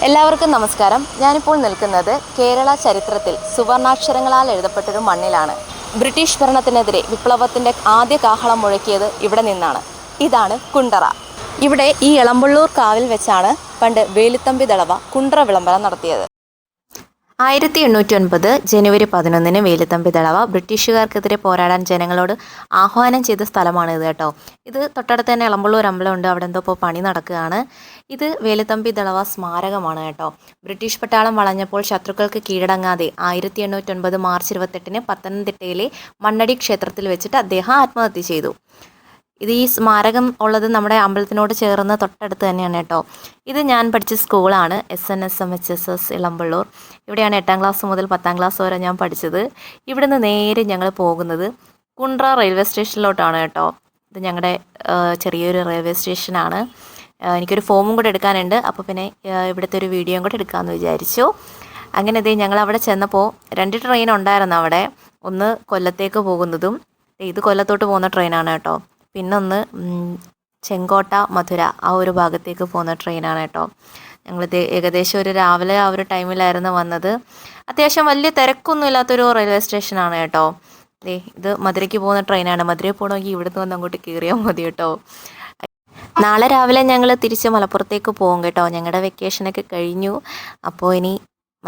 എല്ലാവർക്കും നമസ്കാരം. ഞാനിപ്പോൾ നിൽക്കുന്നത് കേരള ചരിത്രത്തിൽ സുവർണാക്ഷരങ്ങളാൽ എഴുതപ്പെട്ടൊരു മണ്ണിലാണ്. ബ്രിട്ടീഷ് ഭരണത്തിനെതിരെ വിപ്ലവത്തിൻ്റെ ആദ്യ കാഹളം മുഴക്കിയത് ഇവിടെ നിന്നാണ്. ഇതാണ് കുണ്ടറ. ഇവിടെ ഈ എളമ്പള്ളൂർ കാവിൽ വെച്ചാണ് പണ്ട് വേലുത്തമ്പി ദളവ കുണ്ടറ വിളംബരം നടത്തിയത്. 1809 ജനുവരി 11 വേലുത്തമ്പി ദളവ ബ്രിട്ടീഷുകാർക്കെതിരെ പോരാടാൻ ജനങ്ങളോട് ആഹ്വാനം ചെയ്ത സ്ഥലമാണ് ഇത് കേട്ടോ. ഇത് തൊട്ടടുത്ത് തന്നെ എളമ്പള്ളൂർ അമ്പലമുണ്ട്. അവിടെ എന്തോ ഇപ്പോൾ പണി നടക്കുകയാണ്. ഇത് വേലുത്തമ്പി ദളവ സ്മാരകമാണ് കേട്ടോ. ബ്രിട്ടീഷ് പട്ടാളം വളഞ്ഞപ്പോൾ ശത്രുക്കൾക്ക് കീഴടങ്ങാതെ 1809 മാർച്ച് 28 പത്തനംതിട്ടയിലെ മണ്ണടി ക്ഷേത്രത്തിൽ വെച്ചിട്ട് അദ്ദേഹം ആത്മഹത്യ ചെയ്തു. ഈ സ്മാരകം ഉള്ളത് നമ്മുടെ അമ്പലത്തിനോട് ചേർന്ന് തൊട്ടടുത്ത് തന്നെയാണ് കേട്ടോ. ഇത് ഞാൻ പഠിച്ച സ്കൂളാണ്, SNSMHSS ഇളമ്പള്ളൂർ. ഇവിടെയാണ് 8ാം ക്ലാസ് മുതൽ 10ാം ക്ലാസ് വരെ ഞാൻ പഠിച്ചത്. ഇവിടുന്ന് നേരെ ഞങ്ങൾ പോകുന്നത് കുണ്ട്ര റെയിൽവേ സ്റ്റേഷനിലോട്ടാണ് കേട്ടോ. ഇത് ഞങ്ങളുടെ ചെറിയൊരു റെയിൽവേ സ്റ്റേഷനാണ്. എനിക്കൊരു ഫോമും കൂടെ എടുക്കാനുണ്ട്. അപ്പോൾ പിന്നെ ഇവിടുത്തെ ഒരു വീഡിയോയും കൂടെ എടുക്കാമെന്ന് വിചാരിച്ചു. അങ്ങനെ ഞങ്ങൾ അവിടെ ചെന്നപ്പോൾ 2 ട്രെയിൻ ഉണ്ടായിരുന്നു അവിടെ. ഒന്ന് കൊല്ലത്തേക്ക് പോകുന്നതും, ഇത് കൊല്ലത്തോട്ട് പോകുന്ന ട്രെയിനാണ് കേട്ടോ. പിന്നൊന്ന് ചെങ്കോട്ട മധുര ആ ഒരു ഭാഗത്തേക്ക് പോകുന്ന ട്രെയിനാണ് കേട്ടോ. ഞങ്ങളിത് ഏകദേശം ഒരു രാവിലെ ആ ഒരു ടൈമിലായിരുന്നു വന്നത്. അത്യാവശ്യം വലിയ തിരക്കൊന്നും ഇല്ലാത്തൊരു റെയിൽവേ സ്റ്റേഷനാണ് കേട്ടോ. ഇത് മധുരയ്ക്ക് പോകുന്ന ട്രെയിനാണ്. മധുരയിൽ പോകണമെങ്കിൽ ഇവിടുന്ന് വന്ന് അങ്ങോട്ട് കയറിയാൽ മതി കേട്ടോ. നാളെ രാവിലെ ഞങ്ങൾ തിരിച്ച് മലപ്പുറത്തേക്ക് പോകും കേട്ടോ. ഞങ്ങളുടെ വെക്കേഷനൊക്കെ കഴിഞ്ഞു. അപ്പോൾ ഇനി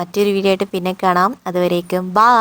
മറ്റൊരു വീഡിയോ ആയിട്ട് പിന്നെ കാണാം. അതുവരേക്കും ബൈ.